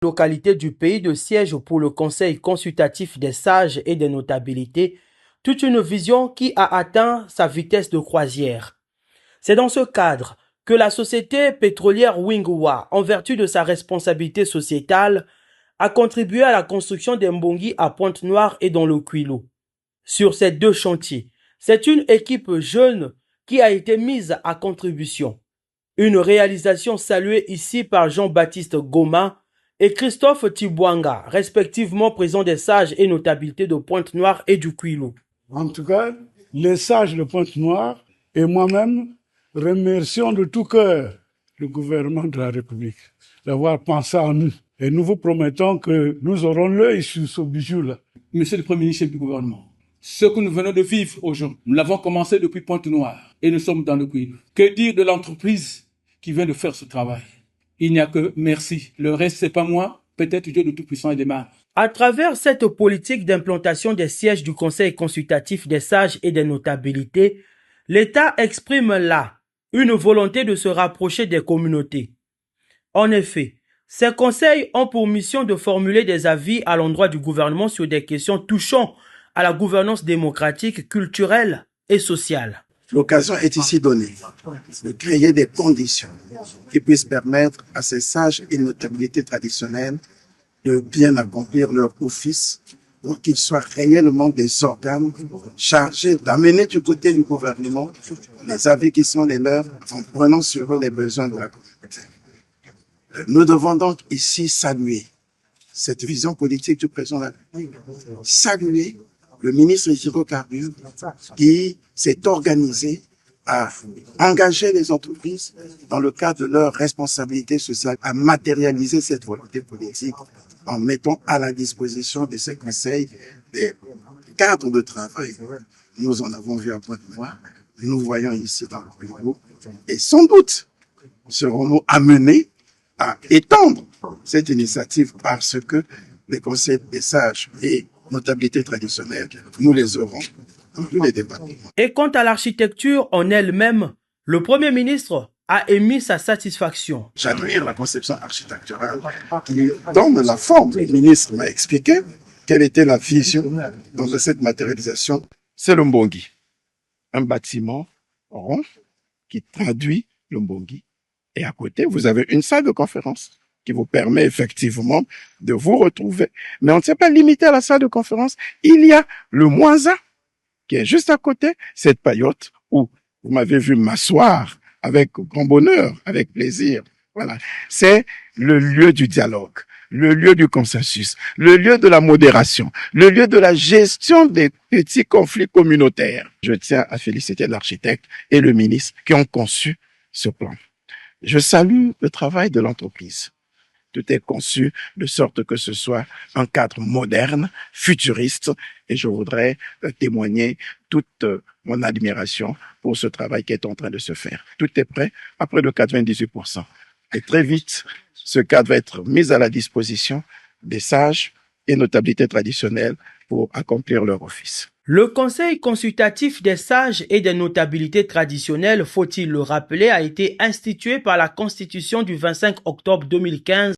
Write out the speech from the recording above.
Localité du pays de siège pour le Conseil consultatif des sages et des notabilités, toute une vision qui a atteint sa vitesse de croisière. C'est dans ce cadre que la société pétrolière Wingwa, en vertu de sa responsabilité sociétale, a contribué à la construction des Mbongi à Pointe-Noire et dans le Kwilu. Sur ces deux chantiers, c'est une équipe jeune qui a été mise à contribution. Une réalisation saluée ici par Jean-Baptiste Goma et Christophe Tibouanga, respectivement présidents des sages et notabilités de Pointe-Noire et du Kwilu. En tout cas, les sages de Pointe-Noire et moi-même remercions de tout cœur le gouvernement de la République d'avoir pensé à nous. Et nous vous promettons que nous aurons l'œil sur ce bijou-là. Monsieur le Premier ministre du gouvernement, ce que nous venons de vivre aujourd'hui, nous l'avons commencé depuis Pointe-Noire et nous sommes dans le Kwilu. Que dire de l'entreprise qui vient de faire ce travail? Il n'y a que merci. Le reste, c'est pas moi, peut-être Dieu de Tout-Puissant et des Mâles. À travers cette politique d'implantation des sièges du Conseil consultatif des sages et des notabilités, l'État exprime là une volonté de se rapprocher des communautés. En effet, ces conseils ont pour mission de formuler des avis à l'endroit du gouvernement sur des questions touchant à la gouvernance démocratique, culturelle et sociale. L'occasion est ici donnée de créer des conditions qui puissent permettre à ces sages et notabilités traditionnelles de bien accomplir leur office pour qu'ils soient réellement des organes chargés d'amener du côté du gouvernement les avis qui sont les leurs en prenant sur eux les besoins de la communauté. Nous devons donc ici saluer cette vision politique du président de la République, saluer le ministre des Hydrocarbures qui s'est organisé à engager les entreprises dans le cadre de leur responsabilité sociale, à matérialiser cette volonté politique en mettant à la disposition de ces conseils des cadres de travail. Nous en avons vu à Pointe-Noire, nous voyons ici dans le Kwilu, et sans doute serons-nous amenés à étendre cette initiative parce que les conseils des sages et notabilités traditionnelles, nous les aurons dans tous les départements. Et quant à l'architecture en elle-même, le Premier ministre a émis sa satisfaction. J'admire la conception architecturale qui donne la forme. Le ministre m'a expliqué quelle était la vision dans cette matérialisation. C'est le Mbongi, un bâtiment rond qui traduit le Mbongi. Et à côté, vous avez une salle de conférence qui vous permet effectivement de vous retrouver. Mais on ne s'est pas limité à la salle de conférence. Il y a le Mwanza qui est juste à côté, cette paillote où vous m'avez vu m'asseoir avec grand bonheur, avec plaisir. Voilà. C'est le lieu du dialogue, le lieu du consensus, le lieu de la modération, le lieu de la gestion des petits conflits communautaires. Je tiens à féliciter l'architecte et le ministre qui ont conçu ce plan. Je salue le travail de l'entreprise. Tout est conçu de sorte que ce soit un cadre moderne, futuriste, et je voudrais témoigner toute mon admiration pour ce travail qui est en train de se faire. Tout est prêt à près de 98%. Et très vite, ce cadre va être mis à la disposition des sages et notabilités traditionnelles pour accomplir leur office. Le Conseil consultatif des sages et des notabilités traditionnelles, faut-il le rappeler, a été institué par la Constitution du 25 octobre 2015